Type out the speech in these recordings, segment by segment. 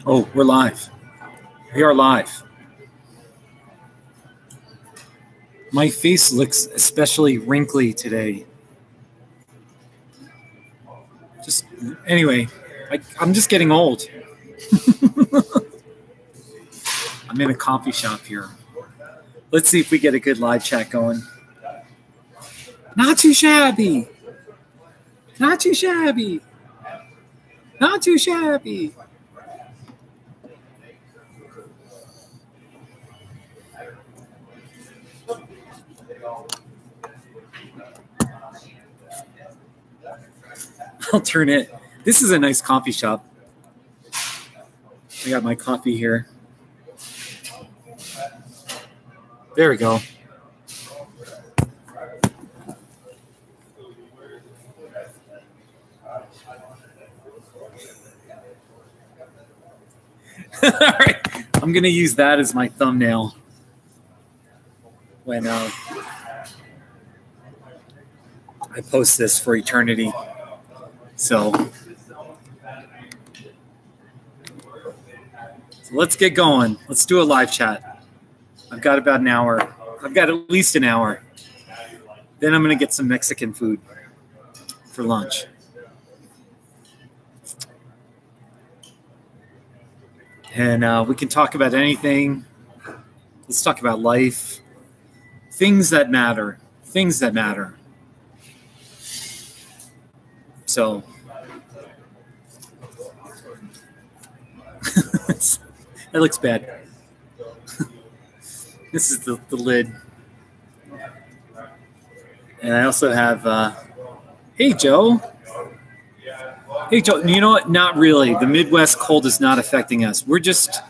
Oh, we're live. We are live. My face looks especially wrinkly today. Anyway, I'm just getting old. I'm in a coffee shop here. Let's see if we get a good live chat going. Not too shabby. Not too shabby. Not too shabby. I'll turn it. This is a nice coffee shop. I got my coffee here. There we go. All right. I'm going to use that as my thumbnail when I post this for eternity. So let's get going. Let's do a live chat. I've got about an hour. I've got at least an hour. Then I'm going to get some Mexican food for lunch. And we can talk about anything. Let's talk about life. Things that matter. Things that matter. So that looks bad. This is the lid. And I also have, hey, Joe. Hey, Joe, you know what? Not really. The Midwest cold is not affecting us. We've just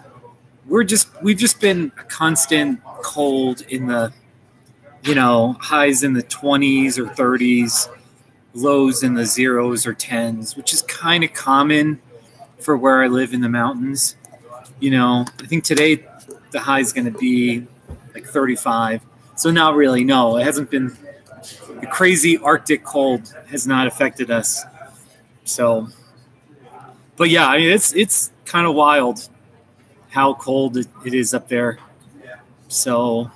been a constant cold in the, highs in the 20s or 30s, lows in the 0s or 10s, which is kind of common for where I live in the mountains. I think today the high is going to be like 35. So not really. No, it hasn't been. The crazy Arctic cold has not affected us. So, but yeah, I mean, it's kind of wild how cold it is up there. So,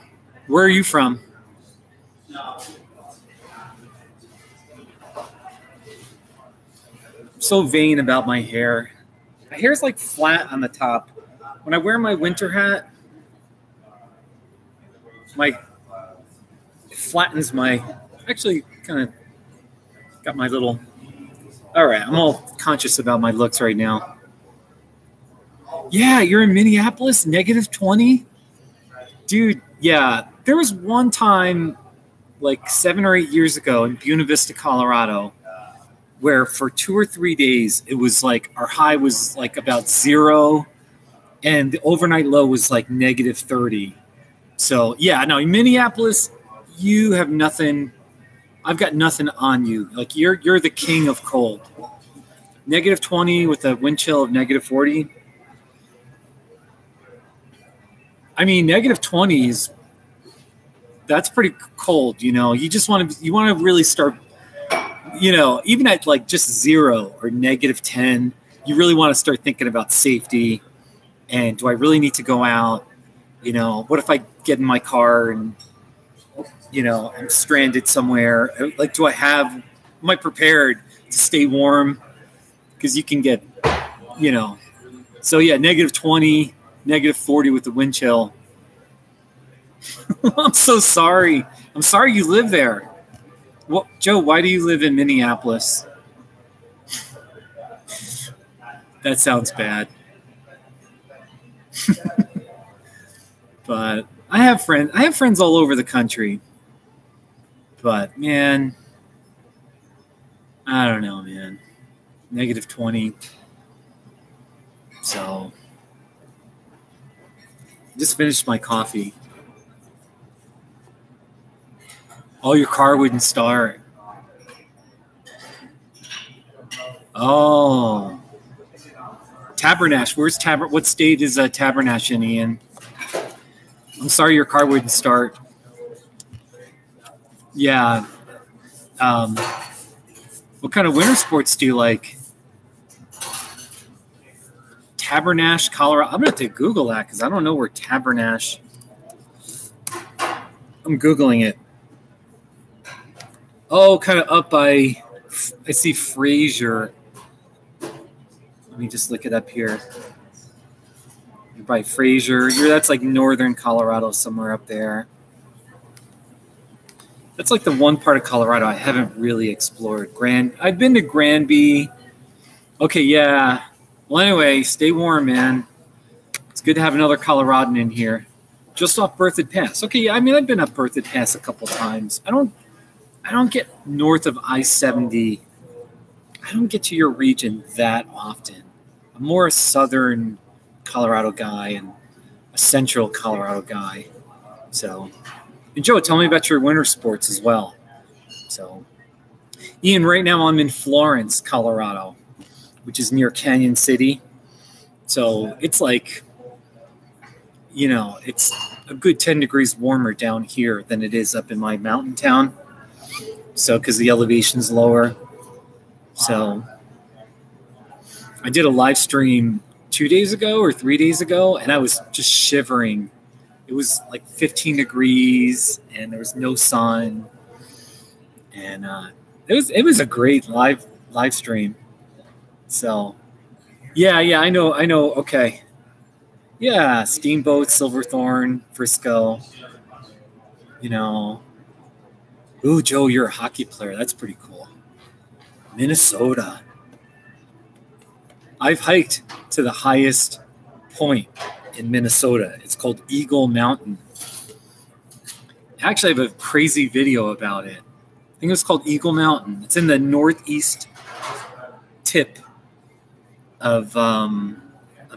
where are you from? I'm so vain about my hair. My hair's like flat on the top. When I wear my winter hat, it flattens my, actually kind of got my little, all right, I'm all conscious about my looks right now. Yeah, you're in Minneapolis, -20? Dude, yeah. There was one time like 7 or 8 years ago in Buena Vista, Colorado, where for 2 or 3 days, it was like our high was like about 0 and the overnight low was like -30. So yeah, no, in Minneapolis, you have nothing. I've got nothing on you. Like you're the king of cold. -20 with a wind chill of -40. I mean, -20 is, that's pretty cold. You just want to really start, even at like just 0 or -10, you really want to start thinking about safety. And do I really need to go out? What if I get in my car and, I'm stranded somewhere? Like, am I prepared to stay warm? Because you can get, so yeah, -20, -40 with the wind chill. I'm so sorry. I'm sorry you live there. Well, Joe, why do you live in Minneapolis? That sounds bad. But I have friends all over the country. But man, I don't know, man. -20. So just finished my coffee. Oh, your car wouldn't start. Oh. Tabernash. What state is Tabernash in, Ian? I'm sorry your car wouldn't start. Yeah. What kind of winter sports do you like? Tabernash, Colorado. I'm going to have to Google that because I don't know where Tabernash. I'm Googling it. Oh, kind of up by, I see Fraser. Let me just look it up here. You're by Fraser. That's like northern Colorado, somewhere up there. That's like the one part of Colorado I haven't really explored. I've been to Granby. Okay, yeah. Well, anyway, stay warm, man. It's good to have another Coloradan in here. Just off Berthoud Pass. Okay, yeah, I mean, I've been up Berthoud Pass a couple times. I don't get north of I-70. I don't get to your region that often. I'm more a southern Colorado guy and a central Colorado guy. So, and Joe, tell me about your winter sports as well. So, Ian, right now I'm in Florence, Colorado, which is near Canyon City. So it's like, you know, it's a good 10 degrees warmer down here than it is up in my mountain town. So, because the elevation's lower. So, I did a live stream 2 days ago or 3 days ago, and I was just shivering. It was like 15 degrees, and there was no sun. And it was a great live stream. So, yeah, I know. Okay. Yeah, Steamboat, Silverthorne, Frisco. You know. Ooh, Joe, you're a hockey player. That's pretty cool. Minnesota. I've hiked to the highest point in Minnesota. It's called Eagle Mountain. Actually, I have a crazy video about it. I think it's called Eagle Mountain. It's in the northeast tip of the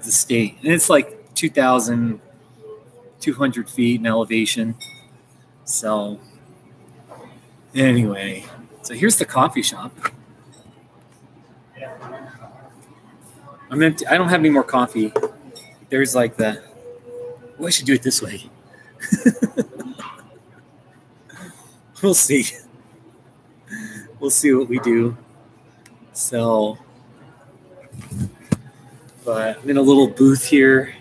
state, and it's like 2,200 feet in elevation. So, anyway, so here's the coffee shop. I'm empty. I don't have any more coffee. There's like the. Oh, I should do it this way. We'll see. We'll see what we do. So, but I'm in a little booth here.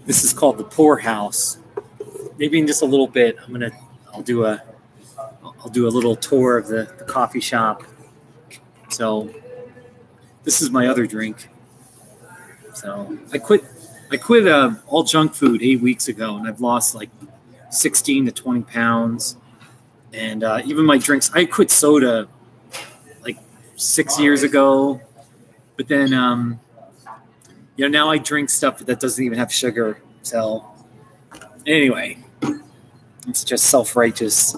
This is called the Pour House. Maybe in just a little bit, I'll do a little tour of the coffee shop. So, this is my other drink. So I quit all junk food 8 weeks ago, and I've lost like 16 to 20 pounds. And even my drinks, I quit soda like 6 years ago. But then, now I drink stuff that doesn't even have sugar. So anyway, it's just self-righteous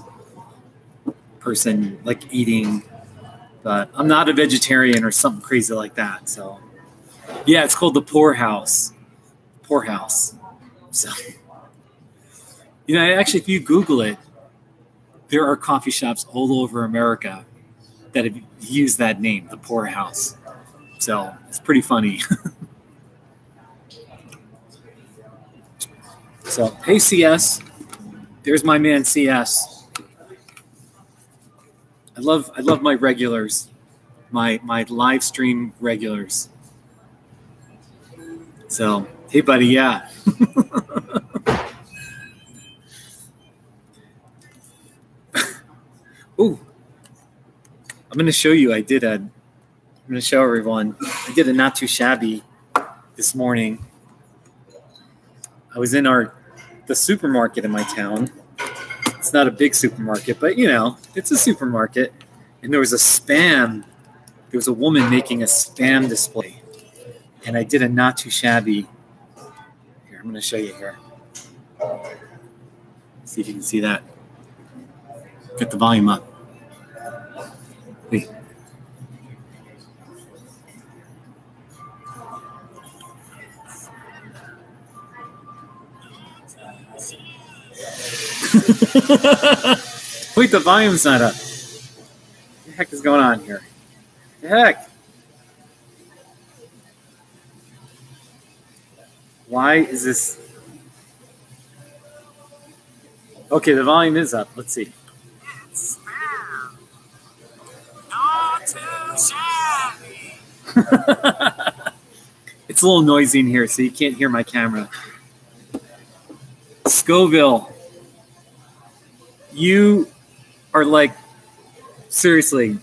person like eating. But I'm not a vegetarian or something crazy like that. So, yeah, it's called the Pour House. Pour House. So, actually, if you Google it, there are coffee shops all over America that have used that name, the Pour House. So, it's pretty funny. So, hey, CS. There's my man, CS. I love my regulars, my live stream regulars. So, hey, buddy, yeah. Ooh, I'm going to show you. I'm going to show everyone. I did a not too shabby this morning. I was in the supermarket in my town. It's not a big supermarket, but, it's a supermarket. And there was There was a woman making a Spam display. And I did a not too shabby. Here, I'm going to show you here. See if you can see that. Get the volume up. Wait. Wait, the volume's not up. What the heck is going on here? What the heck? Why is this? Okay, the volume is up. Let's see. Not too shabby. It's a little noisy in here, so you can't hear my camera. Scoville, you are like, seriously,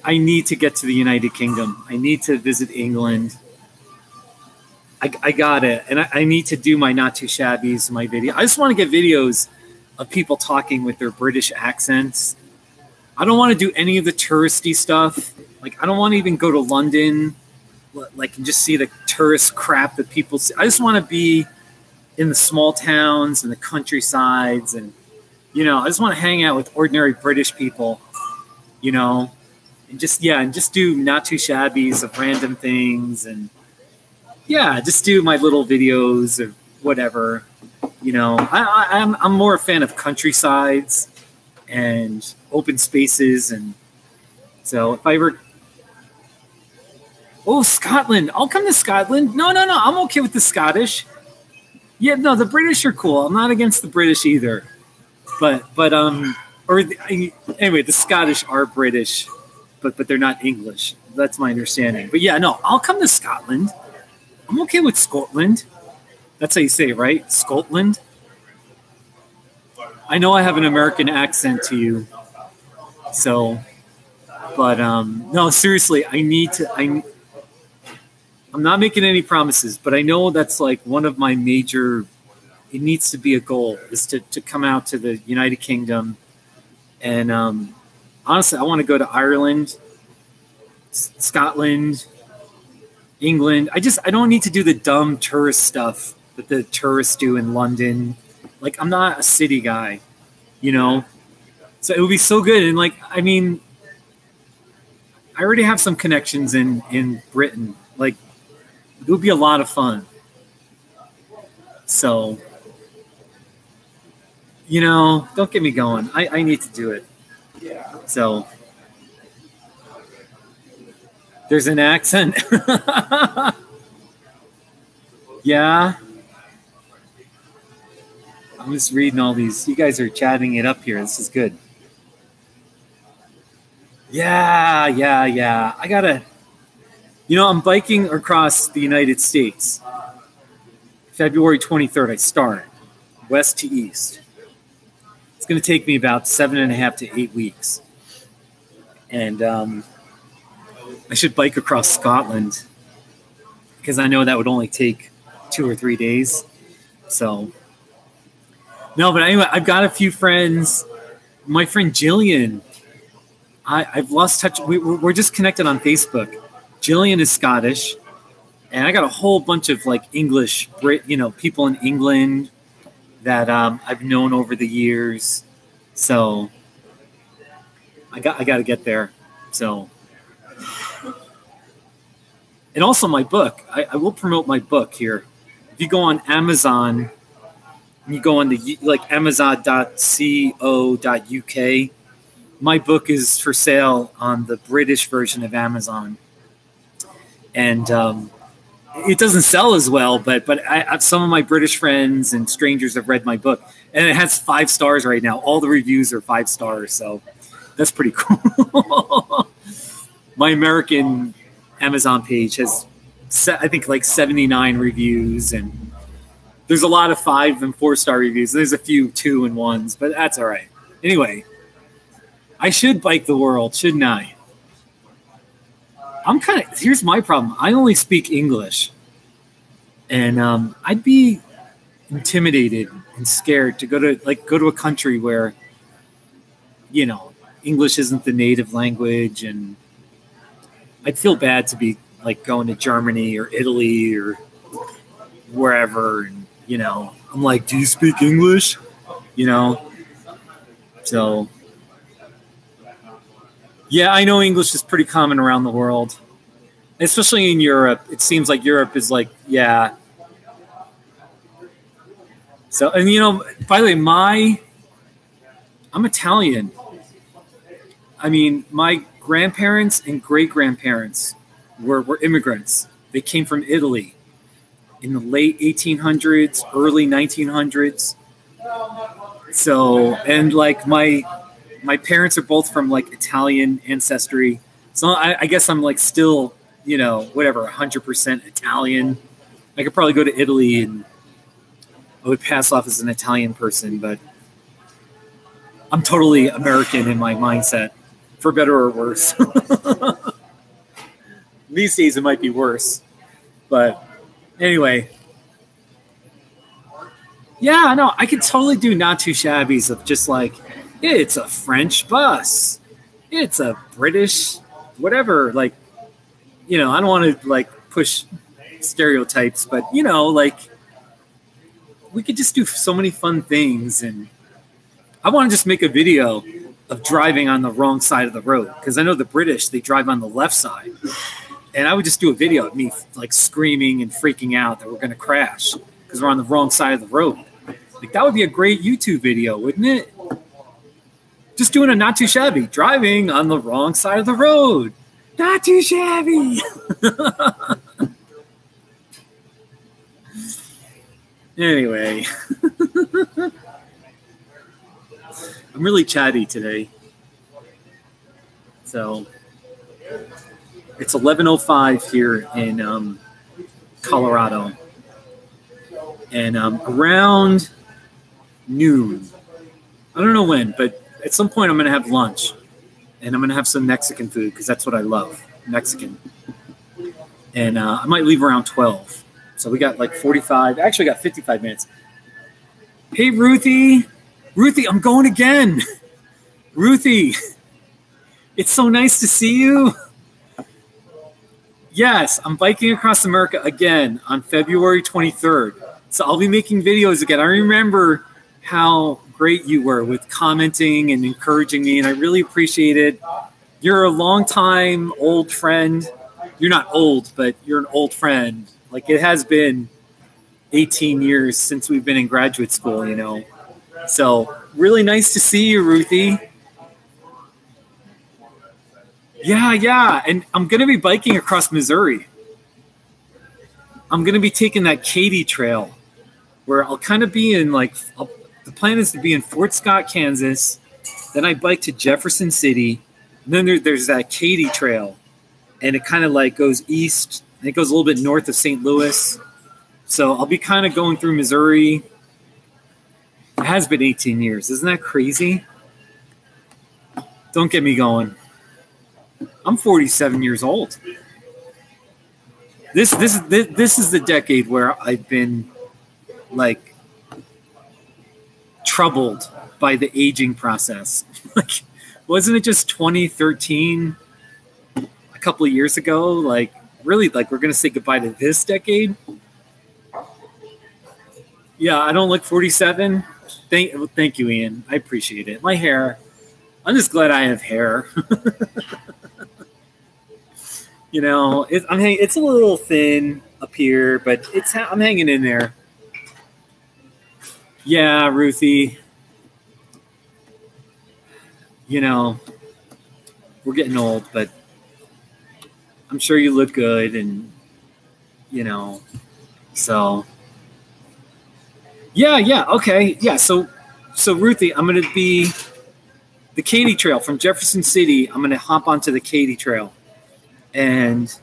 I need to get to the United Kingdom. I need to visit England. I got it. And I need to do my Not Too Shabbies, my video. I just want to get videos of people talking with their British accents. I don't want to do any of the touristy stuff. Like, I don't want to even go to London, like, and just see the tourist crap that people see. I just want to be in the small towns and the countrysides, and, you know, I just want to hang out with ordinary British people, you know, and just do Not Too Shabbies of random things, and yeah, just do my little videos of whatever, you know. I'm more a fan of countrysides and open spaces, and so if I ever, Scotland, I'll come to Scotland. No, I'm okay with the Scottish. Yeah, no, the British are cool. I'm not against the British either, but anyway, the Scottish are British, but they're not English. That's my understanding. But yeah, no, I'll come to Scotland. I'm okay with Scotland. That's how you say it, right? Scotland. I know I have an American accent to you, so, but no, seriously, I'm not making any promises, but I know that's like one of my major, it needs to be a goal, is to come out to the United Kingdom. And honestly, I want to go to Ireland, Scotland, England. I don't need to do the dumb tourist stuff that the tourists do in London. Like, I'm not a city guy, you know? So it would be so good. And like, I mean, I already have some connections in Britain. Like, it would be a lot of fun. So, you know, don't get me going. I need to do it. So, there's an accent. Yeah. I'm just reading all these. You guys are chatting it up here. This is good. Yeah. I gotta, you know, I'm biking across the United States. February 23rd, I start west to east. It's going to take me about 7.5 to 8 weeks. And I should bike across Scotland because I know that would only take 2 or 3 days. So, no, but anyway, I've got a few friends. My friend Jillian, I've lost touch. We're just connected on Facebook. Jillian is Scottish, and I got a whole bunch of like English, people in England that I've known over the years. So I got to get there. So, and also my book. I will promote my book here. If you go on Amazon, and you go on the like Amazon.co.uk, my book is for sale on the British version of Amazon. And it doesn't sell as well, but some of my British friends and strangers have read my book, and it has 5 stars right now. All the reviews are 5 stars, so that's pretty cool. My American Amazon page has, I think, like 79 reviews, and there's a lot of 5 and 4 star reviews. There's a few 2 and 1s, but that's all right. Anyway, I should bike the world, shouldn't I? Here's my problem. I only speak English, and I'd be intimidated and scared to go to a country where, you know, English isn't the native language, and I'd feel bad to be like going to Germany or Italy or wherever, and you know, I'm like, do you speak English? You know, so. Yeah, I know English is pretty common around the world, especially in Europe. It seems like Europe is like, yeah. So, and you know, by the way, I'm Italian. I mean, my grandparents and great-grandparents were immigrants. They came from Italy in the late 1800s, early 1900s. So, and like my parents are both from like Italian ancestry. So I guess I'm like still, you know, whatever, 100% Italian. I could probably go to Italy and I would pass off as an Italian person, but I'm totally American in my mindset, for better or worse. These days it might be worse. But anyway. Yeah, no, I could totally do not too shabbies of just like, it's a French bus. It's a British, whatever. Like, you know, I don't want to like push stereotypes, but you know, like we could just do so many fun things. And I want to just make a video of driving on the wrong side of the road, because I know the British, they drive on the left side. And I would just do a video of me like screaming and freaking out that we're going to crash because we're on the wrong side of the road. Like that would be a great YouTube video, wouldn't it? Just doing a not too shabby, driving on the wrong side of the road. Not too shabby. Anyway. I'm really chatty today. So it's 11:05 here in Colorado. And around noon, I don't know when, but at some point I'm going to have lunch. And I'm going to have some Mexican food because that's what I love, Mexican. And I might leave around 12. So we got like 45, actually got 55 minutes. Hey, Ruthie. Ruthie, I'm going again. Ruthie, it's so nice to see you. Yes, I'm biking across America again on February 23rd. So I'll be making videos again. I remember how great you were with commenting and encouraging me, and I really appreciate it. You're a longtime old friend. You're not old, but you're an old friend. Like it has been 18 years since we've been in graduate school, you know. So really nice to see you, Ruthie. Yeah. And I'm going to be biking across Missouri. I'm going to be taking that Katy Trail where I'll kind of be in like, the plan is to be in Fort Scott, Kansas. Then I bike to Jefferson City. And then there's that Katy Trail. And it kind of like goes east. And it goes a little bit north of St. Louis. So I'll be kind of going through Missouri. It has been 18 years. Isn't that crazy? Don't get me going. I'm 47 years old. This is the decade where I've been like troubled by the aging process. Like, wasn't it just 2013 a couple of years ago? Like, really, like we're gonna say goodbye to this decade? Yeah, I don't look 47. Thank you, Ian. I appreciate it. My hair. I'm just glad I have hair. You know, it's a little thin up here, but I'm hanging in there. Yeah, Ruthie. You know, we're getting old, but I'm sure you look good, and you know, so yeah, okay, yeah. So Ruthie, I'm gonna be the Katy Trail from Jefferson City. I'm gonna hop onto the Katy Trail. And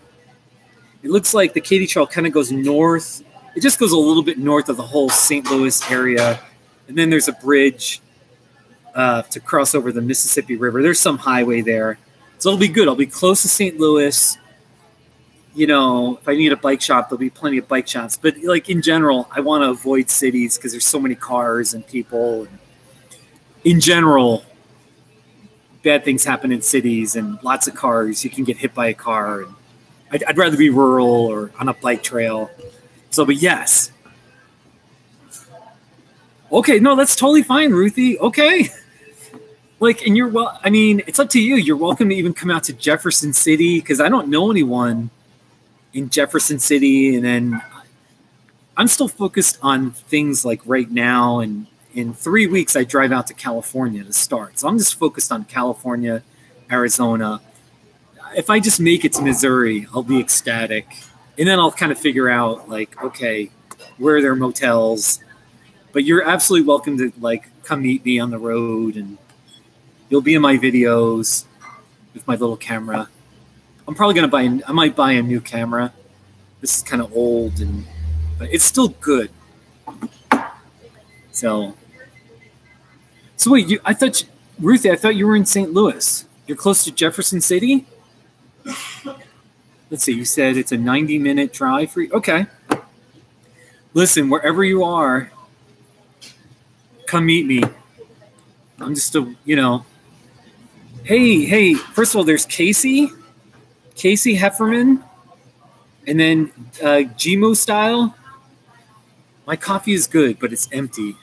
it looks like the Katy Trail kind of goes north. It just goes a little bit north of the whole St. Louis area. And then there's a bridge to cross over the Mississippi River. There's some highway there. So it'll be good. I'll be close to St. Louis. You know, if I need a bike shop, there'll be plenty of bike shops. But like in general, I want to avoid cities because there's so many cars and people. And in general, bad things happen in cities and lots of cars. You can get hit by a car. And I'd rather be rural or on a bike trail. So, but yes. Okay, no, that's totally fine, Ruthie. Okay. Like, and I mean, it's up to you. You're welcome to even come out to Jefferson City because I don't know anyone in Jefferson City. And then I'm still focused on things like right now, and in 3 weeks, I drive out to California to start. So I'm just focused on California, Arizona. If I just make it to Missouri, I'll be ecstatic. And then I'll kind of figure out, like, okay, where are there motels? But you're absolutely welcome to, like, come meet me on the road. And you'll be in my videos with my little camera. I'm probably gonna I might buy a new camera. This is kind of old, but it's still good. So wait, Ruthie, I thought you were in St. Louis. You're close to Jefferson City? Let's see, you said it's a 90-minute drive for you? Okay. Listen, wherever you are, come meet me. I'm just hey, first of all, there's Casey Hefferman, and then Gmo Style. My coffee is good, but it's empty.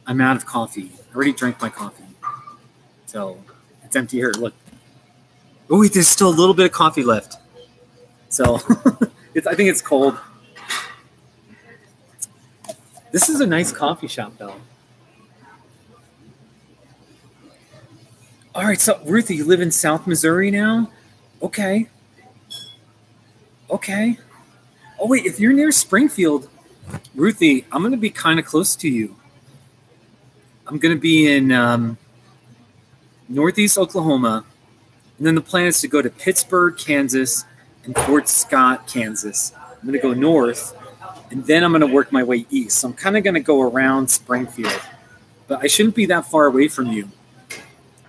I'm out of coffee. I already drank my coffee. So it's empty here. Look. Oh, wait, there's still a little bit of coffee left. So I think it's cold. This is a nice coffee shop, though. All right, so Ruthie, you live in South Missouri now? Okay. Okay. Oh, wait, if you're near Springfield, Ruthie, I'm going to be kind of close to you. I'm going to be in Northeast Oklahoma, and then the plan is to go to Pittsburgh, Kansas, and Fort Scott, Kansas. I'm going to go north, and then I'm going to work my way east. So I'm kind of going to go around Springfield, but I shouldn't be that far away from you.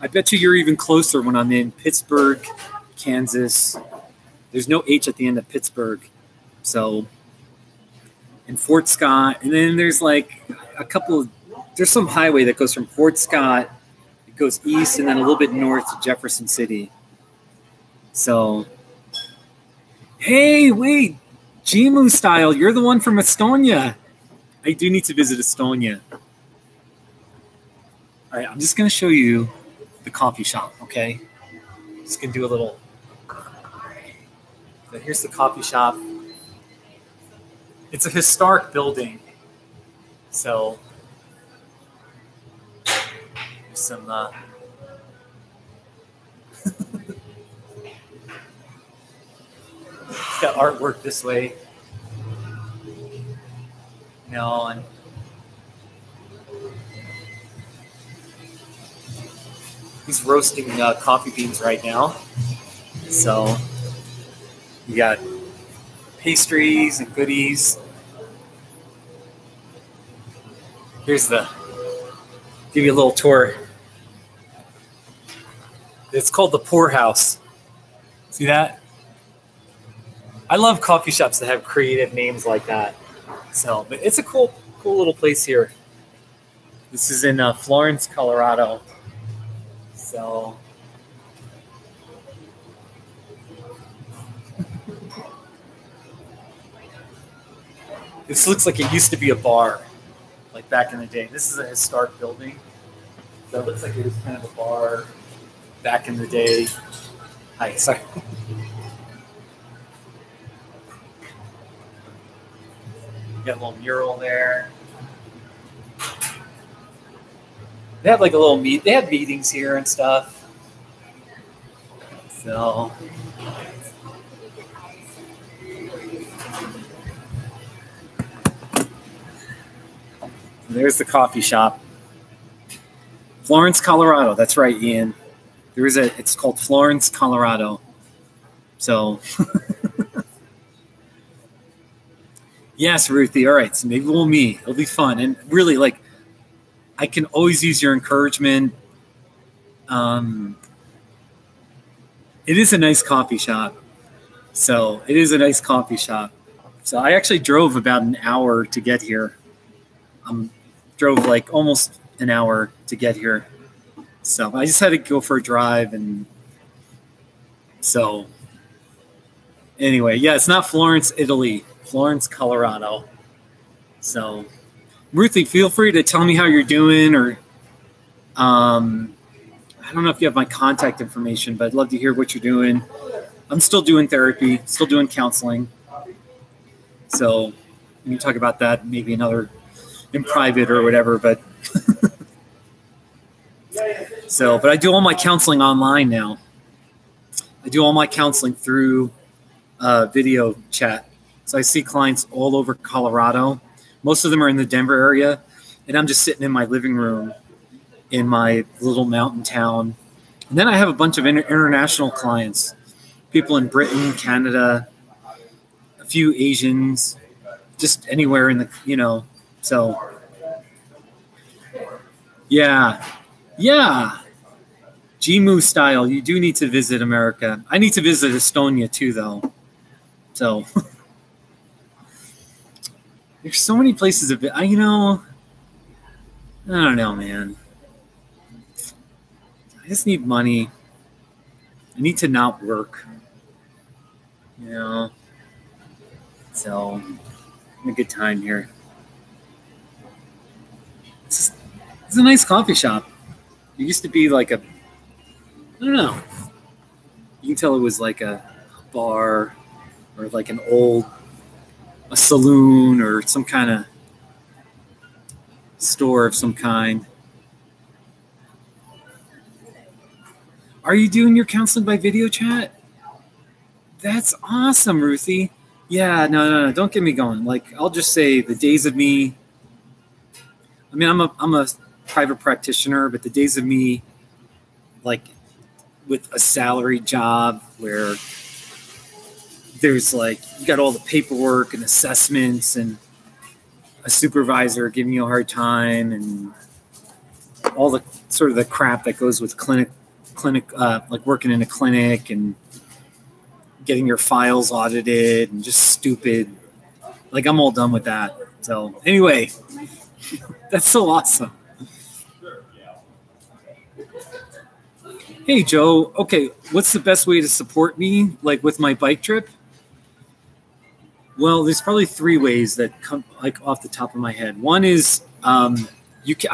I bet you're even closer when I'm in Pittsburgh, Kansas. There's no H at the end of Pittsburgh. So, in Fort Scott, and then there's like there's some highway that goes from Fort Scott, it goes east and then a little bit north to Jefferson City. So, hey, wait, Gmu Style, you're the one from Estonia. I do need to visit Estonia. All right, I'm just going to show you the coffee shop, okay? Just going to do a little. So here's the coffee shop. It's a historic building. So there's some got artwork this way. And he's roasting coffee beans right now. So you got pastries and goodies. Give you a little tour. It's called the Poorhouse. See that? I love coffee shops that have creative names like that. So, but it's a cool little place here. This is in Florence, Colorado. So, this looks like it used to be a bar, like back in the day. This is a historic building. So it looks like it was kind of a bar back in the day. Hi, sorry. Got a little mural there. They have like a little they have meetings here and stuff. So there's the coffee shop. Florence, Colorado. That's right, Ian. It's called Florence, Colorado. So yes, Ruthie. All right. So maybe we'll meet. It'll be fun. And really, I can always use your encouragement. It is a nice coffee shop. So I actually drove about an hour to get here. Drove like almost an hour to get here. So I just had to go for a drive. And so anyway, yeah, it's not Florence, Italy. Florence, Colorado. So Ruthie, feel free to tell me how you're doing, or I don't know if you have my contact information, but I'd love to hear what you're doing. I'm still doing therapy, still doing counseling. So we can talk about that maybe in private or whatever, but but I do all my counseling online now. I do all my counseling through video chat. So I see clients all over Colorado. Most of them are in the Denver area, and I'm just sitting in my living room in my little mountain town. And then I have a bunch of international clients people in Britain, Canada, a few Asians, just anywhere in the, you know, so yeah. Jimu style. You do need to visit America. I need to visit Estonia too, though. So there's so many places of it. I don't know, man. I just need money. I need to not work. So having a good time here. It's a nice coffee shop. It used to be like I don't know. You can tell it was like a bar or like a saloon or some kind of store of some kind. Are you doing your counseling by video chat? That's awesome, Ruthie. Yeah, no, don't get me going. Like, I'll just say the days of me. I mean, I'm a private practitioner, but the days of me, like, with a salary job where there's like, you got all the paperwork and assessments and a supervisor giving you a hard time and all the sort of the crap that goes with clinic, like working in a clinic and getting your files audited and just stupid. Like, I'm all done with that. So anyway, that's so awesome. Hey, Joe. Okay, what's the best way to support me, like with my bike trip? Well, there's probably 3 ways that come like off the top of my head. One is I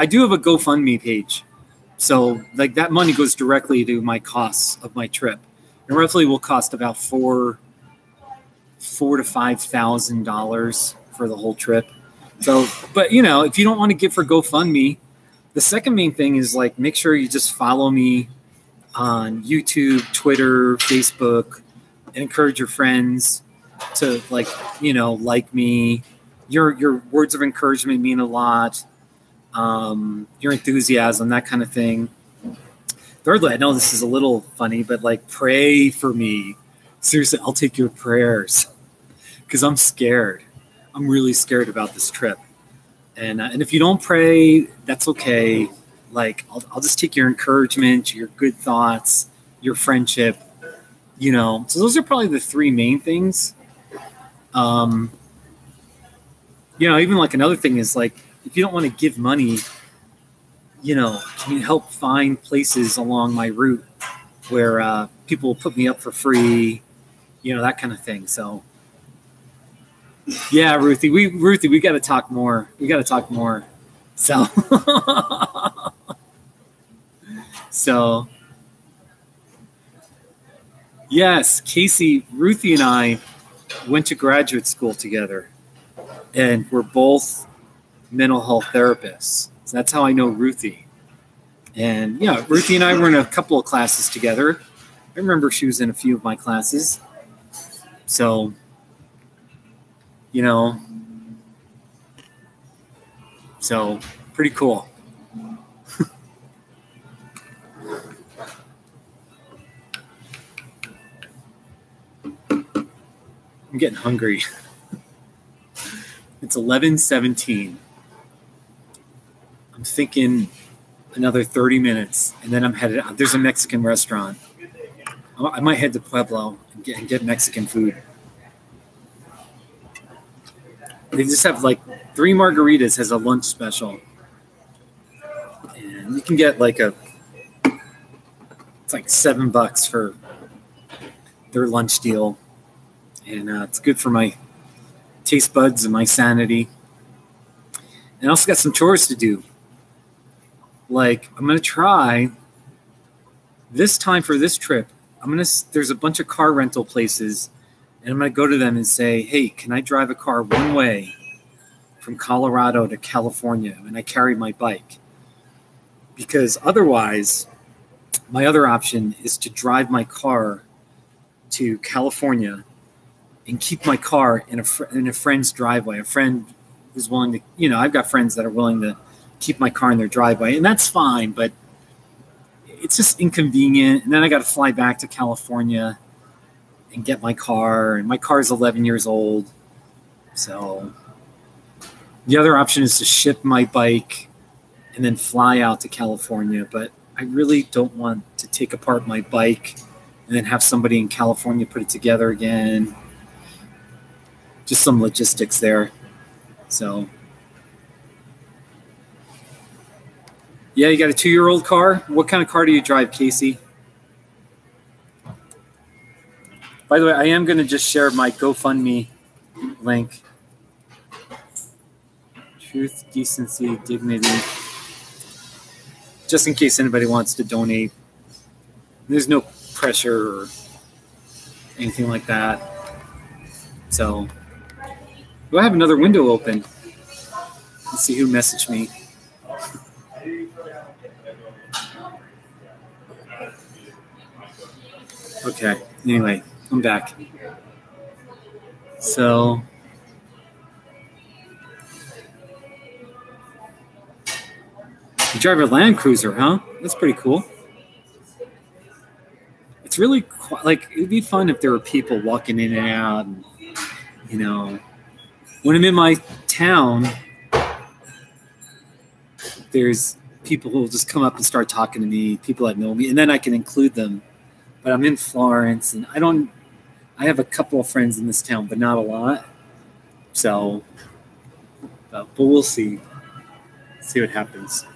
do have a GoFundMe page, so like that money goes directly to my costs of my trip. It roughly will cost about $4,000 to $5,000 for the whole trip. So, but if you don't want to give for GoFundMe, the second main thing is like make sure you just follow me on YouTube, Twitter, Facebook, and encourage your friends to like me. Your words of encouragement mean a lot. Your enthusiasm, that kind of thing. Thirdly, I know this is a little funny, but like pray for me. Seriously, I'll take your prayers because I'm scared. I'm really scared about this trip. And if you don't pray, that's okay. Like I'll just take your encouragement, your good thoughts, your friendship. So those are probably the 3 main things. Even like another thing is like if you don't want to give money, can you help find places along my route where people will put me up for free, that kind of thing. So yeah, Ruthie, we got to talk more. So so yes, Casey, Ruthie and I went to graduate school together, and we're both mental health therapists. So that's how I know Ruthie. And yeah, Ruthie and I were in a couple of classes together. I remember she was in a few of my classes. So, so pretty cool. I'm getting hungry. It's 11:17. I'm thinking another 30 minutes, and then I'm headed out. There's a Mexican restaurant. I might head to Pueblo and get Mexican food. They just have like 3 margaritas as a lunch special. And you can get like it's like $7 for their lunch deal. And it's good for my taste buds and my sanity. And I also got some chores to do. Like, I'm going to try this time for this trip. There's a bunch of car rental places, and I'm going to go to them and say, hey, can I drive a car one way from Colorado to California? And I carry my bike. Because otherwise, my other option is to drive my car to California and keep my car in a friend's driveway. A friend who's willing to, I've got friends that are willing to keep my car in their driveway, and that's fine, but it's just inconvenient. And then I got to fly back to California, and get my car. And my car is 11 years old. So the other option is to ship my bike and then fly out to California. But I really don't want to take apart my bike and then have somebody in California put it together again. Just some logistics there. So, yeah, you got a 2-year-old car? What kind of car do you drive, Casey? By the way, I am going to just share my GoFundMe link. Truth, decency, dignity. Just in case anybody wants to donate. There's no pressure or anything like that. So, do I have another window open? Let's see who messaged me. Okay, anyway, I'm back. So, you drive a Land Cruiser, huh? That's pretty cool. It's really like, it'd be fun if there were people walking in and out. And, you know, when I'm in my town, there's people who will just come up and start talking to me, people that know me, and then I can include them. But I'm in Florence, and I have a couple of friends in this town, but not a lot. So, but we'll see. See what happens.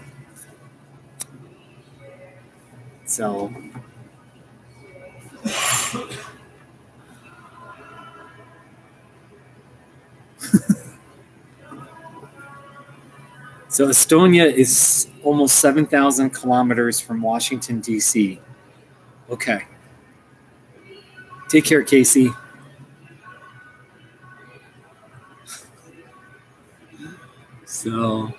So, so Estonia is almost 7,000 kilometers from Washington, D.C. Okay. Take care, Casey. So,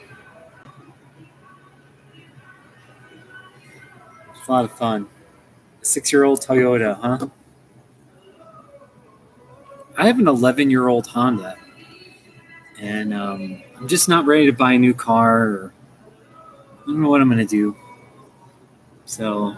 it's a lot of fun. A 6-year-old Toyota, huh? I have an 11-year-old Honda. And I'm just not ready to buy a new car. Or I don't know what I'm going to do. So,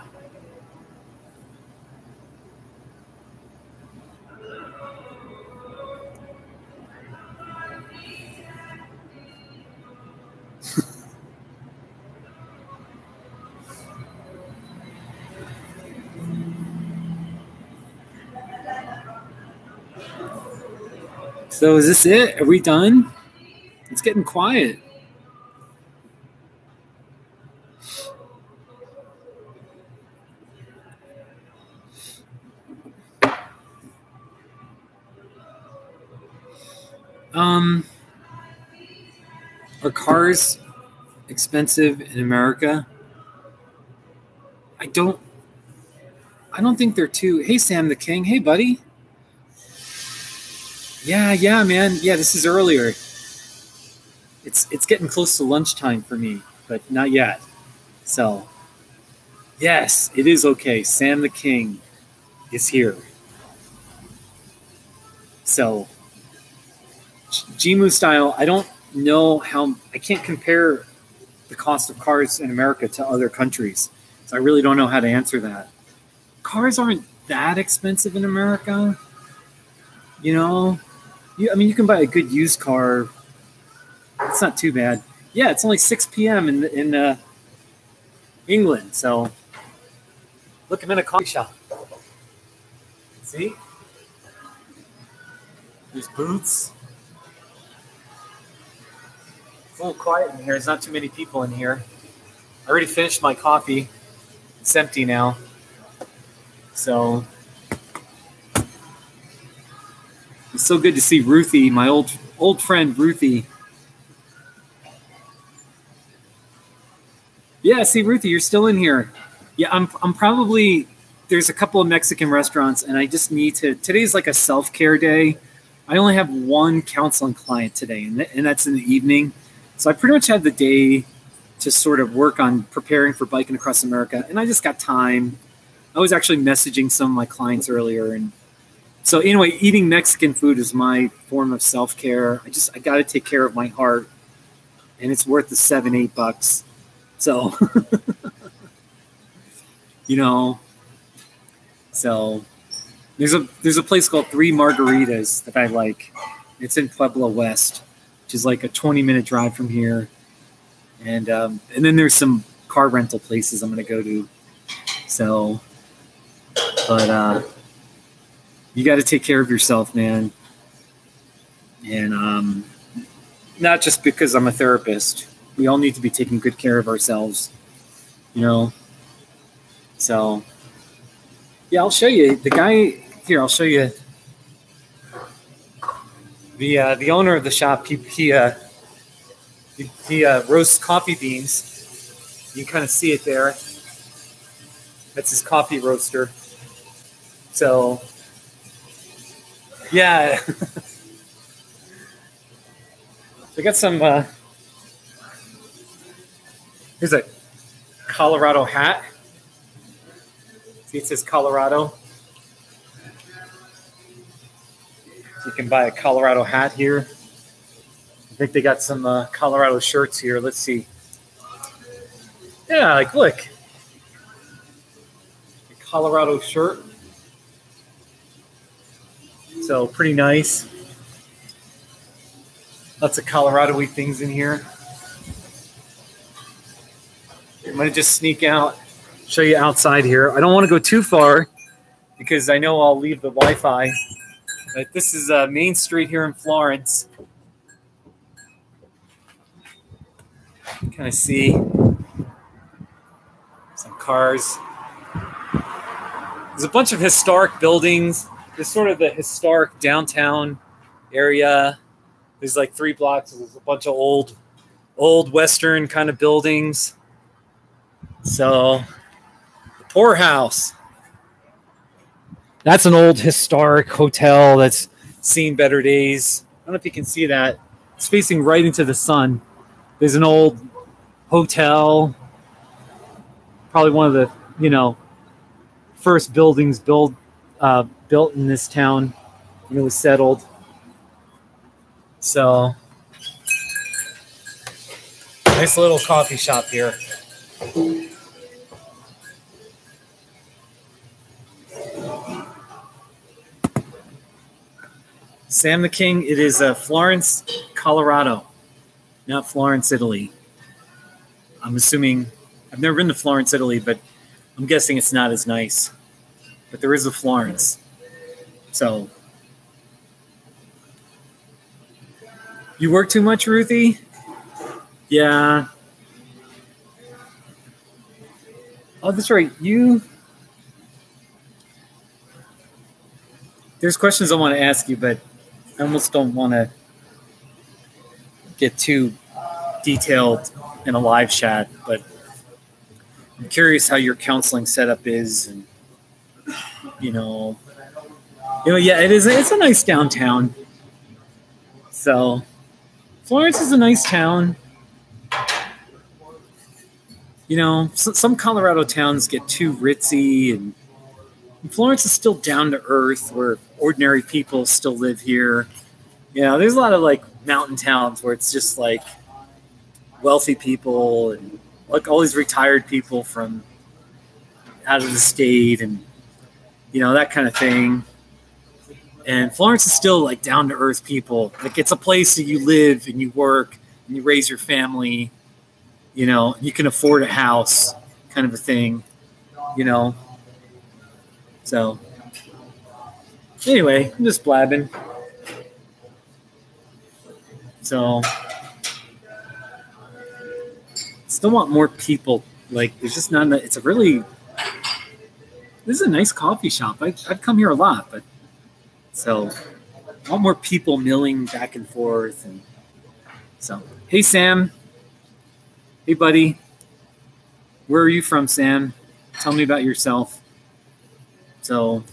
so is this it? Are we done? It's getting quiet. Are cars expensive in America? I don't think they're too. Hey, Sam the King. Hey, buddy. Yeah, man. Yeah, this is earlier. It's getting close to lunchtime for me, but not yet. So, yes, it is okay. Sam the King is here. So, Gmu style, I don't know how, I can't compare the cost of cars in America to other countries. So I really don't know how to answer that. Cars aren't that expensive in America. You know, you can buy a good used car. It's not too bad. Yeah, it's only 6 p.m. in England. So look, I'm in a coffee shop. See? There's booths. It's a little quiet in here. There's not too many people in here. I already finished my coffee. It's empty now. So it's so good to see Ruthie, my old friend Ruthie. Yeah, see Ruthie, you're still in here. Yeah, I'm probably, there's a couple of Mexican restaurants, and I just need to. Today's like a self-care day. I only have one counseling client today, and that's in the evening. So I pretty much had the day to sort of work on preparing for Biking Across America, and I just got time. I was actually messaging some of my clients earlier, and so anyway, eating Mexican food is my form of self-care. I got to take care of my heart, and it's worth the $7-8. So, you know, so There's a place called Three Margaritas that I like. It's in Pueblo West, which is like a 20-minute drive from here. And then there's some car rental places I'm gonna go to. So, but you got to take care of yourself, man. And not just because I'm a therapist. We all need to be taking good care of ourselves, you know. So, yeah, I'll show you the guy here. I'll show you the owner of the shop. He roasts coffee beans. You can kind of see it there. That's his coffee roaster. So, yeah. I got some, here's a Colorado hat. See, it says Colorado. So you can buy a Colorado hat here. I think they got some Colorado shirts here. Let's see. Yeah, like, look. A Colorado shirt. So, pretty nice. Lots of Colorado-y things in here. I'm going to just sneak out, show you outside here. I don't want to go too far because I know I'll leave the Wi-Fi. But this is Main Street here in Florence. You kind of see some cars. There's a bunch of historic buildings. There's sort of the historic downtown area. There's like 3 blocks. There's a bunch of old Western kind of buildings. So, the Poorhouse. That's an old historic hotel that's seen better days. I don't know if you can see that. It's facing right into the sun. There's an old hotel. Probably one of the, first buildings built in this town when it was settled. So, nice little coffee shop here. Sam the King, it is Florence, Colorado, not Florence, Italy. I'm assuming, I've never been to Florence, Italy, but I'm guessing it's not as nice. But there is a Florence. So, you work too much, Ruthie? Yeah. Oh, that's right. There's questions I want to ask you, but I almost don't want to get too detailed in a live chat. But I'm curious how your counseling setup is, and yeah, it's a nice downtown. So. Florence is a nice town. Some Colorado towns get too ritzy, and Florence is still down to earth, where ordinary people still live here. There's a lot of like mountain towns where it's just like wealthy people and like all these retired people from out of the state, and that kind of thing. And Florence is still like down to earth people. Like, it's a place that you live and you work and you raise your family. You can afford a house, kind of a thing. So anyway, I'm just blabbing. So still want more people. Like, there's just not enough. This is a nice coffee shop. I've come here a lot, but so I want more people milling back and forth. And so, hey, Sam. Hey, buddy. Where are you from, Sam? Tell me about yourself. So,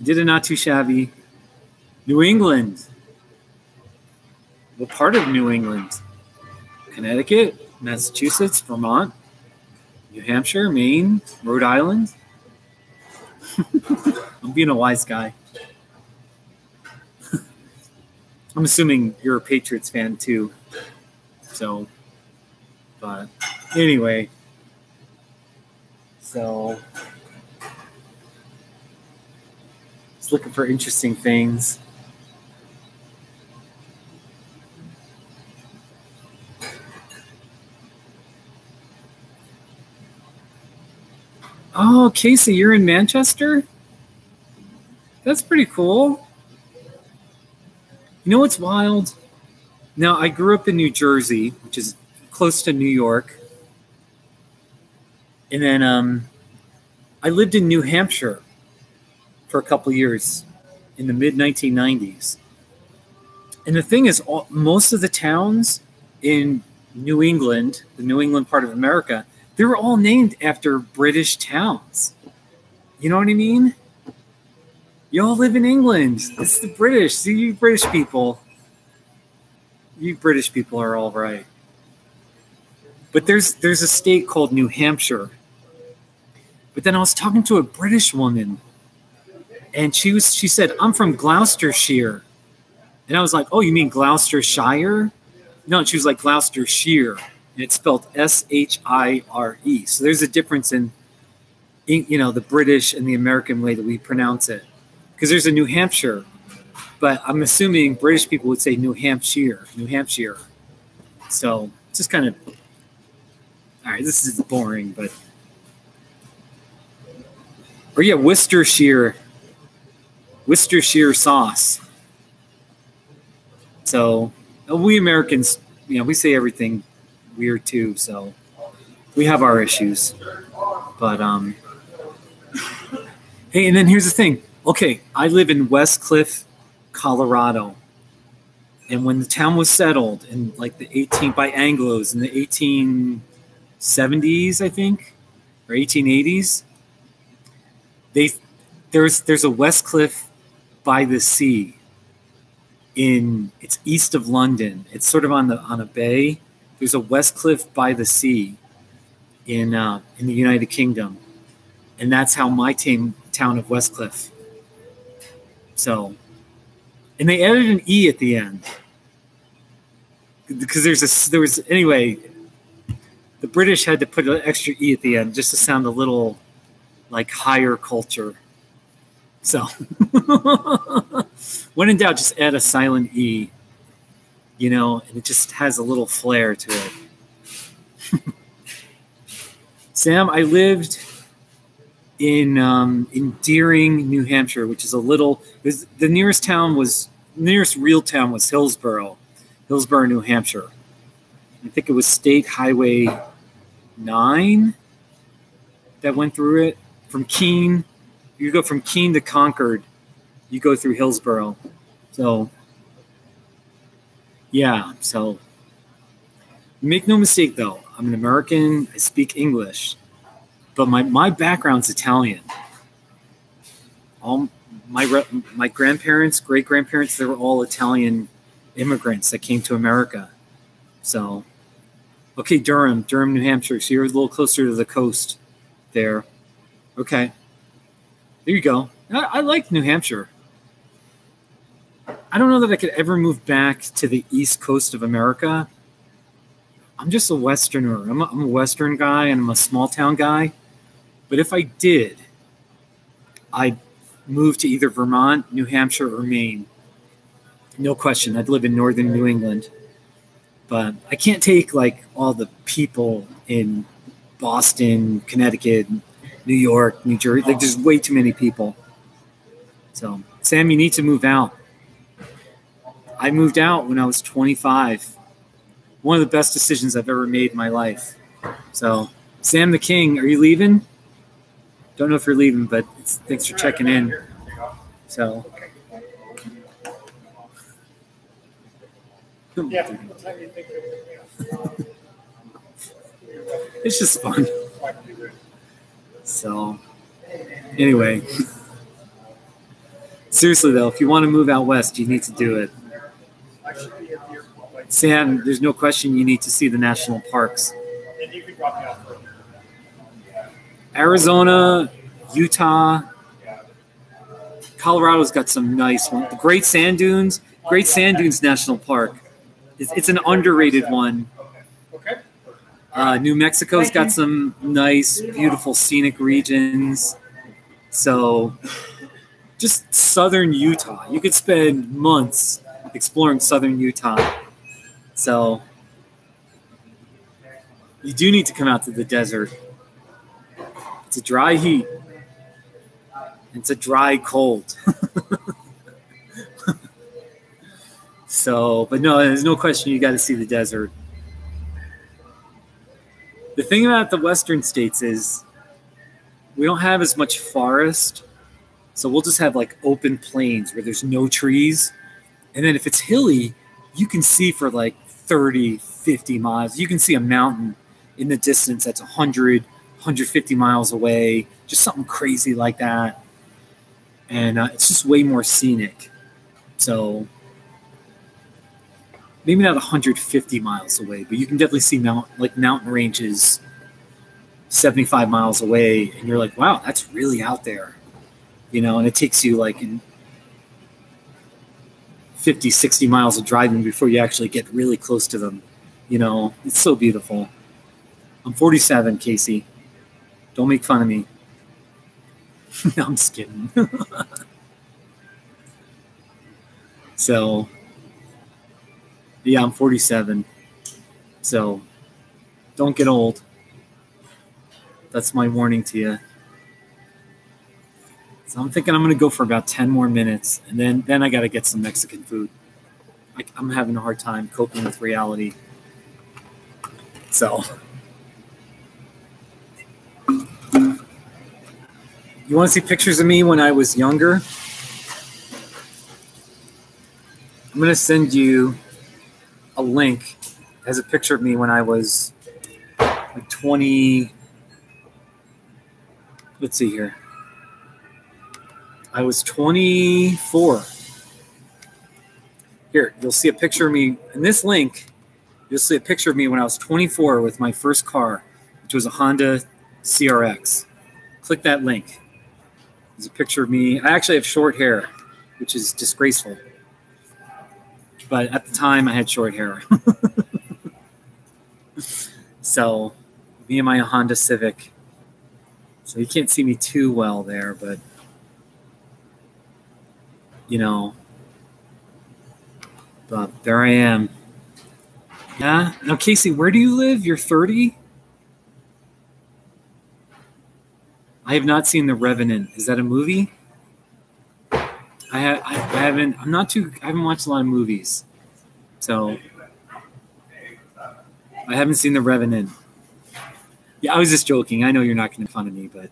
did it not too shabby. New England. What part of New England? Connecticut, Massachusetts, Vermont, New Hampshire, Maine, Rhode Island. I'm being a wise guy. I'm assuming you're a Patriots fan too. So, but anyway. So just looking for interesting things. Oh, Casey, you're in Manchester? That's pretty cool. You know what's wild? Now, I grew up in New Jersey, which is close to New York. And then I lived in New Hampshire for a couple years in the mid-1990s. And the thing is, most of the towns in New England, the New England part of America, they were all named after British towns. You know what I mean? You all live in England. It's the British. See, you British people. You British people are all right. But there's a state called New Hampshire. But then I was talking to a British woman, and she said, I'm from Gloucestershire. And I was like, oh, you mean Gloucestershire? No, and she was like Gloucestershire. And it's spelled S-H-I-R-E. So there's a difference in, you know, the British and the American way that we pronounce it. Because there's a New Hampshire, but I'm assuming British people would say New Hampshire, New Hampshire. So it's just kind of, all right, this is boring, but, or yeah, Worcestershire sauce. So we Americans, you know, we say everything weird too, so we have our issues. But hey, and then here's the thing. Okay, I live in West Cliff, Colorado. And when the town was settled in like by Anglos in the 1870s, I think, or 1880s, there's a West Cliff by the sea. It's east of London. It's sort of on a bay. There's a West Cliff by the sea in the United Kingdom, and that's how my town of West Cliff. So, and they added an E at the end because anyway, the British had to put an extra E at the end just to sound a little like higher culture. So, when in doubt, just add a silent E, you know, and it just has a little flair to it. Sam, I lived in Deering, New Hampshire, which is the nearest real town was Hillsborough, New Hampshire. I think it was State Highway 9 that went through it. From Keene, you go from Keene to Concord, you go through Hillsborough. So, yeah, so make no mistake though, I'm an American, I speak English. But my background's Italian. All my grandparents, great-grandparents, they were all Italian immigrants that came to America. So, okay, Durham, New Hampshire. So you're a little closer to the coast there. Okay. There you go. I like New Hampshire. I don't know that I could ever move back to the East Coast of America. I'm just a Westerner. I'm a Western guy, and I'm a small-town guy. But if I did, I'd move to either Vermont, New Hampshire, or Maine. No question. I'd live in northern New England. But I can't take, like, all the people in Boston, Connecticut, New York, New Jersey. Like, there's way too many people. So, Sam, you need to move out. I moved out when I was 25. One of the best decisions I've ever made in my life. So, Sam the King, are you leaving? Don't know if you're leaving, but thanks for checking in. So, it's just fun. So, anyway, seriously though, if you want to move out west, you need to do it. Sam, there's no question you need to see the national parks. Arizona, Utah, Colorado's got some nice ones. The Great Sand Dunes National Park. It's an underrated one. New Mexico's got some nice, beautiful scenic regions. So just southern Utah. You could spend months exploring southern Utah. So you do need to come out to the desert. It's a dry heat. It's a dry cold. So, but no, there's no question you got to see the desert. The thing about the western states is we don't have as much forest. So we'll just have like open plains where there's no trees. And then if it's hilly, you can see for like 30, 50 miles. You can see a mountain in the distance that's 100, 150 miles away. Just something crazy like that. And it's just way more scenic. So maybe not 150 miles away, but you can definitely see mountain ranges 75 miles away. And you're like, wow, that's really out there. You know, and it takes you like in 50, 60 miles of driving before you actually get really close to them. You know, it's so beautiful. I'm 47, Casey. Don't make fun of me. No, I'm just kidding. So, yeah, I'm 47. So, don't get old. That's my warning to you. So I'm thinking I'm going to go for about 10 more minutes, and then I got to get some Mexican food. I'm having a hard time coping with reality. So, you want to see pictures of me when I was younger? I'm going to send you a link. It has a picture of me when I was like 20. Let's see here. I was 24. Here, you'll see a picture of me. In this link, you'll see a picture of me when I was 24 with my first car, which was a Honda CRX. Click that link. There's a picture of me. I actually have short hair, which is disgraceful. But at the time, I had short hair. So, me and my Honda Civic. So you can't see me too well there, but you know, but there I am. Yeah. Now, Casey, where do you live? You're 30? I have not seen The Revenant. Is that a movie? I haven't watched a lot of movies. So I haven't seen The Revenant. Yeah, I was just joking. I know you're not going to make fun of me, but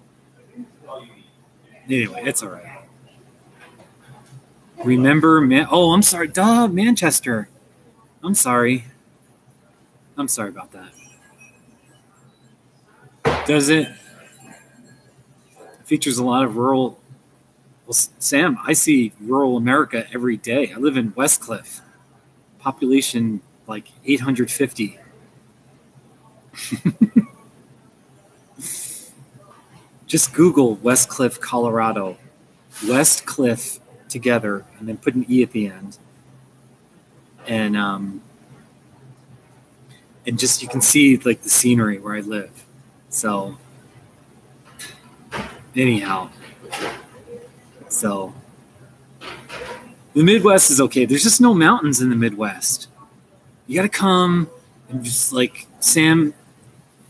anyway, it's all right. Remember, I'm sorry. Duh, Manchester. I'm sorry. I'm sorry about that. Does it? Features a lot of rural. Well, Sam, I see rural America every day. I live in Westcliff. Population like 850. Just Google Westcliff, Colorado. Westcliff together, and then put an E at the end. And just you can see like the scenery where I live. So anyhow, so the Midwest is okay. There's just no mountains in the Midwest. You got to come and just like, Sam,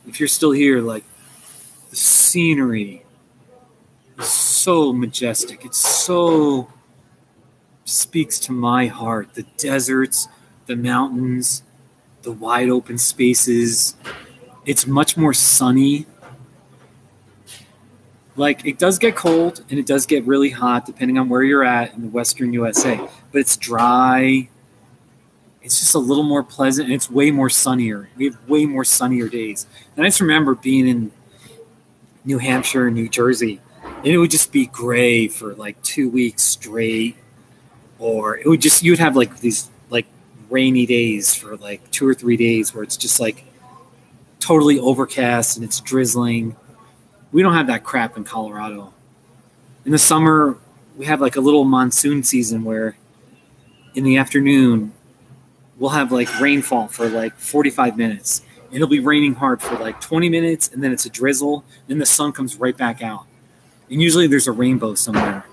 if you're still here, like the scenery is so majestic. It's so speaks to my heart. The deserts, the mountains, the wide open spaces. It's much more sunny. Like, it does get cold and it does get really hot depending on where you're at in the Western USA, but it's dry. It's just a little more pleasant, and it's way more sunnier. We have way more sunnier days. And I just remember being in New Hampshire, New Jersey, and it would just be gray for like 2 weeks straight. Or it would just, you would have like these like rainy days for like 2 or 3 days where it's just like totally overcast and it's drizzling. We don't have that crap in Colorado. In the summer, we have like a little monsoon season where in the afternoon, we'll have like rainfall for like 45 minutes. It'll be raining hard for like 20 minutes, and then it's a drizzle, then the sun comes right back out. And usually there's a rainbow somewhere.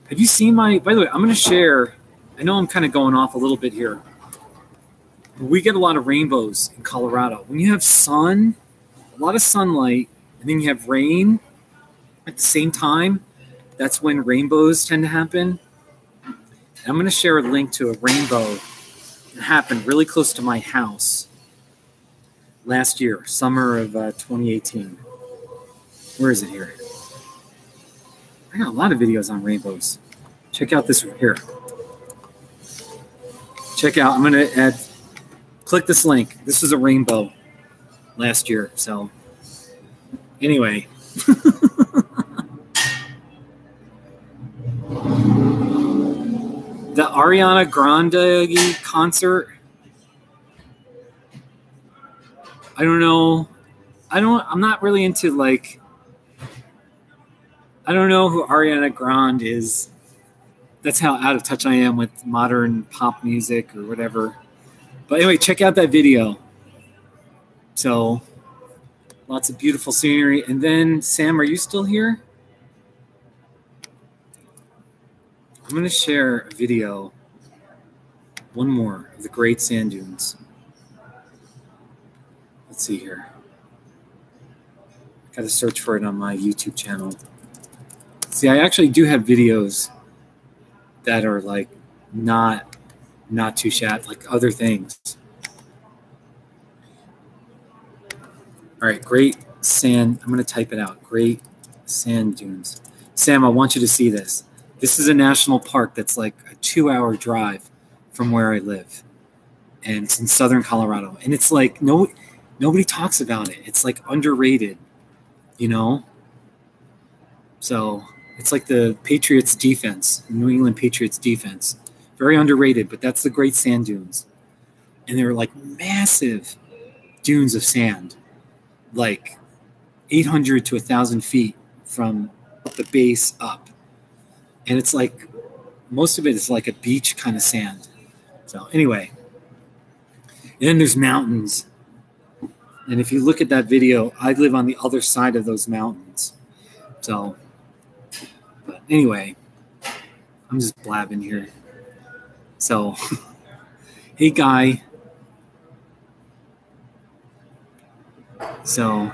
Have you seen by the way, I'm going to share, I know I'm kind of going off a little bit here. We get a lot of rainbows in Colorado. When you have sun, a lot of sunlight, and then you have rain at the same time, that's when rainbows tend to happen. And I'm going to share a link to a rainbow that happened really close to my house last year, summer of 2018. Where is it here? I got a lot of videos on rainbows. Check out this here. Check out, I'm going to add, click this link. This is a rainbow last year. So anyway. The Ariana Grande concert. I don't know. I'm not really into like, I don't know who Ariana Grande is. That's how out of touch I am with modern pop music or whatever. But anyway, check out that video. So, lots of beautiful scenery. And then, Sam, are you still here? I'm going to share a video, one more, of the Great Sand Dunes. Let's see here. Got to search for it on my YouTube channel. See, I actually do have videos that are like not too shabby, like other things. All right, Great Sand. I'm going to type it out. Great Sand Dunes. Sam, I want you to see this. This is a national park that's like a 2-hour drive from where I live. And it's in southern Colorado. And it's like nobody talks about it. It's like underrated, you know? So it's like the Patriots defense, New England Patriots defense. Very underrated, but that's the Great Sand Dunes. And they're like massive dunes of sand, like 800 to 1,000 feet from the base up. And it's like, most of it is like a beach kind of sand. So anyway, and then there's mountains. And if you look at that video, I live on the other side of those mountains. So, but anyway, I'm just blabbing here. So, hey, Guy. So,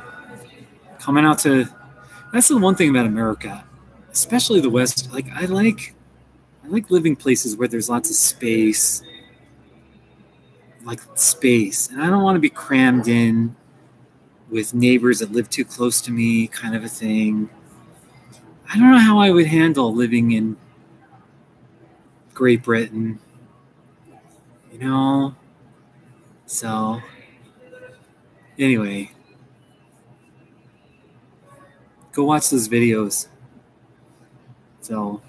coming out to, that's the one thing about America, especially the West. Like, I like living places where there's lots of space, and I don't want to be crammed in with neighbors that live too close to me, kind of a thing. I don't know how I would handle living in Great Britain, you know? So, anyway, go watch those videos. So,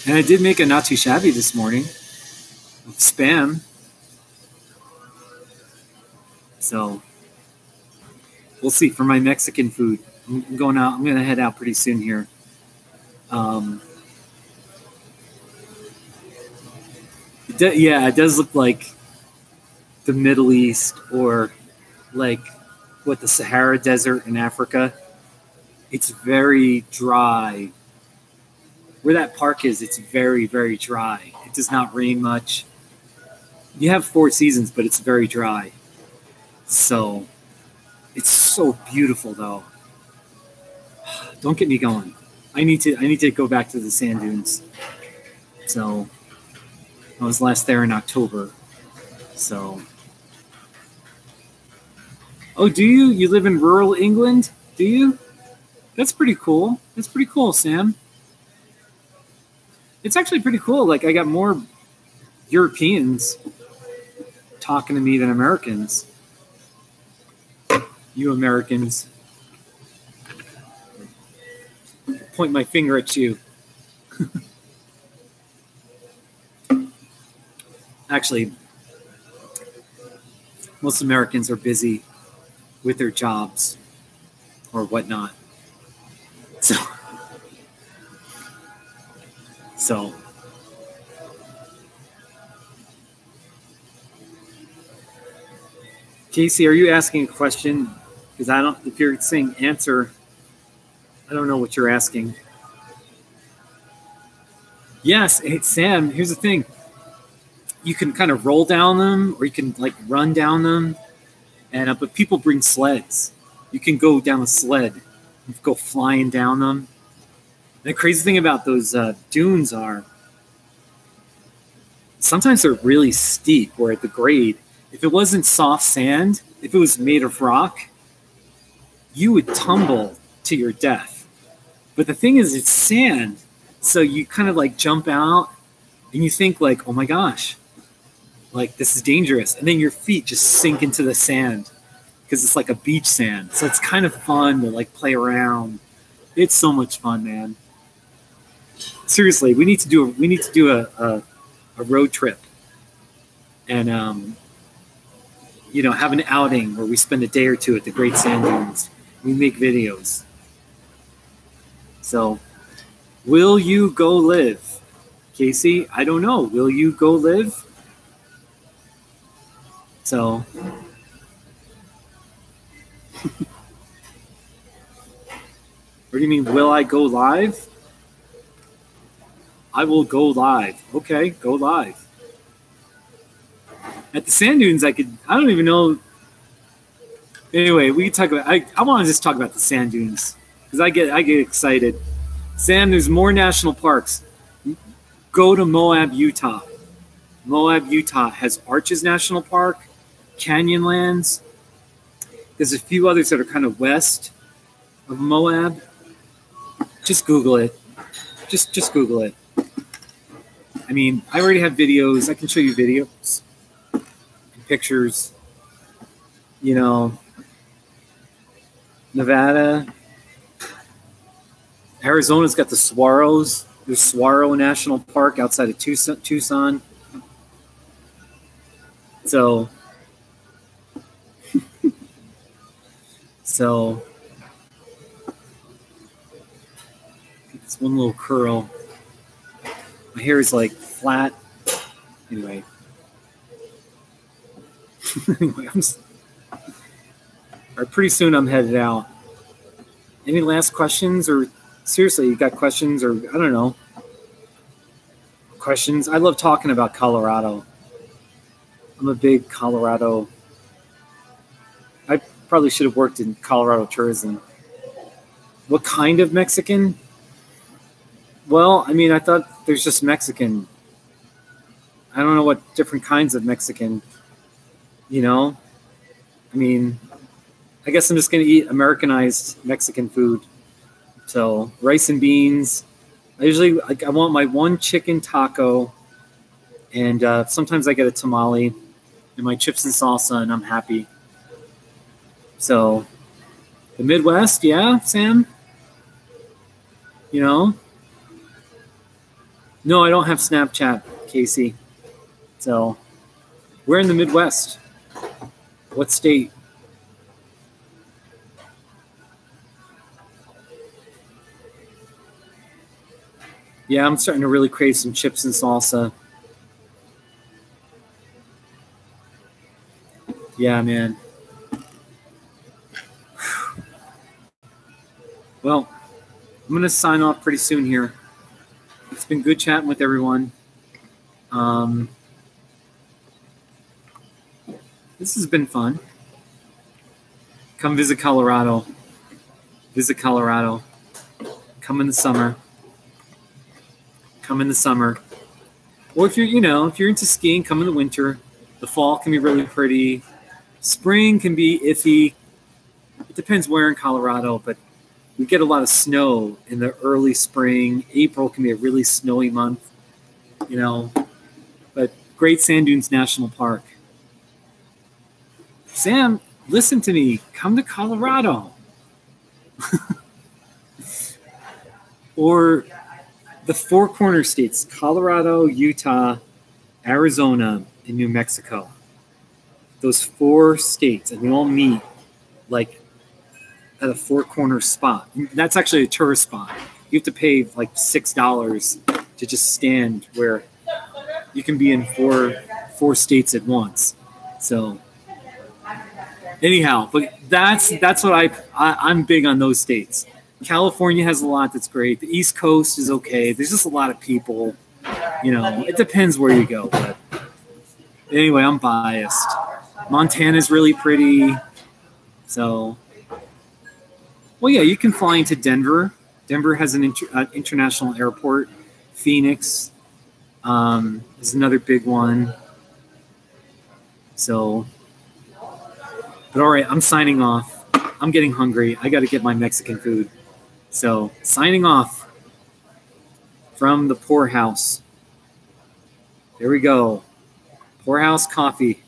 and I did make a not too shabby this morning of spam. So, we'll see for my Mexican food. I'm going out. I'm going to head out pretty soon here. It does look like the Middle East or like what the Sahara Desert in Africa. It's very dry. Where that park is, it's very, very dry. It does not rain much. You have 4 seasons, but it's very dry. So, it's so beautiful, though. Don't get me going. I need to go back to the sand dunes. So, I was last there in October. So, oh, do you? You live in rural England? Do you? That's pretty cool. That's pretty cool, Sam. It's actually pretty cool. Like, I got more Europeans talking to me than Americans. You Americans. Point my finger at you. Actually, most Americans are busy with their jobs or whatnot. So Casey, are you asking a question? Because I don't. If you're saying answer, I don't know what you're asking. Yes, hey, Sam. Here's the thing. You can kind of roll down them, or you can like run down them, and but people bring sleds. You can go down a sled, and go flying down them. And the crazy thing about those dunes are sometimes they're really steep. Where at the grade, if it wasn't soft sand, if it was made of rock, you would tumble to your death. But the thing is, it's sand, so you kind of like jump out, and you think like, oh my gosh. Like, this is dangerous. And then your feet just sink into the sand because it's like a beach sand. So it's kind of fun to like play around. It's so much fun, man. Seriously, we need to do a road trip and have an outing where we spend a day or two at the Great Sand Dunes. We make videos. So, will you go live? Casey, I don't know. Will you go live? So, what do you mean, will I go live? I will go live. Okay, go live. At the sand dunes, I don't even know. Anyway, we can talk about, I want to just talk about the sand dunes because I get excited. Sam, there's more national parks. Go to Moab, Utah. Moab, Utah has Arches National Park, Canyonlands. There's a few others that are kind of west of Moab. Just Google it. Just Google it. I mean, I already have videos. I can show you videos, pictures. Nevada, Arizona's got the Saguaros. There's Saguaro National Park outside of Tucson. So it's one little curl. My hair is like flat. Anyway. Pretty soon I'm headed out. Any last questions? Or seriously, you got questions? Or I don't know. Questions? I love talking about Colorado. I'm a big Colorado. I probably should have worked in Colorado tourism. What kind of Mexican? Well, I mean, I thought there's just Mexican. I don't know what different kinds of Mexican, I mean, I guess I'm just going to eat Americanized Mexican food. So rice and beans. I want my one chicken taco, and sometimes I get a tamale and my chips and salsa, and I'm happy. So the Midwest, yeah, Sam? No, I don't have Snapchat, Casey. So we're in the Midwest. What state? Yeah, I'm starting to really crave some chips and salsa. Yeah, man. Well, I'm going to sign off pretty soon here. It's been good chatting with everyone. This has been fun. Come visit Colorado. Visit Colorado. Come in the summer. Come in the summer. Or if you're into skiing, come in the winter. The fall can be really pretty. Spring can be iffy. It depends where in Colorado, but we get a lot of snow in the early spring. April can be a really snowy month, But Great Sand Dunes National Park. Sam, listen to me. Come to Colorado. Or the Four Corner states, Colorado, Utah, Arizona, and New Mexico. Those 4 states, and they all meet like at a Four Corner spot. That's actually a tourist spot. You have to pay like $6 to just stand where you can be in four states at once. So Anyhow, but that's what I'm big on those states. California has a lot that's great. The East Coast is okay. There's just a lot of people. You know, it depends where you go. But anyway, I'm biased. Montana's really pretty. So, well, yeah, you can fly into Denver. Denver has an international airport. Phoenix is another big one. So, but all right, I'm signing off. I'm getting hungry. I got to get my Mexican food. So, signing off from the Poorhouse. There we go. Poorhouse Coffee.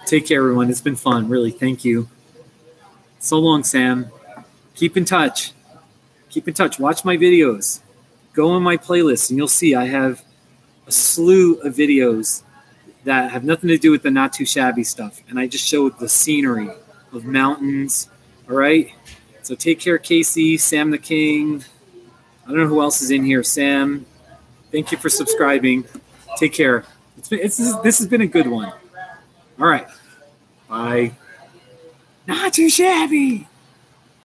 Take care, everyone. It's been fun, really. Thank you. So long, Sam. Keep in touch. Keep in touch. Watch my videos. Go on my playlist, and you'll see I have a slew of videos that have nothing to do with the Not Too Shabby stuff. And I just showed the scenery of mountains. All right? So take care, Casey, Sam the King. I don't know who else is in here. Sam, thank you for subscribing. Take care. This has been a good one. All right. Bye. Not Too Shabby.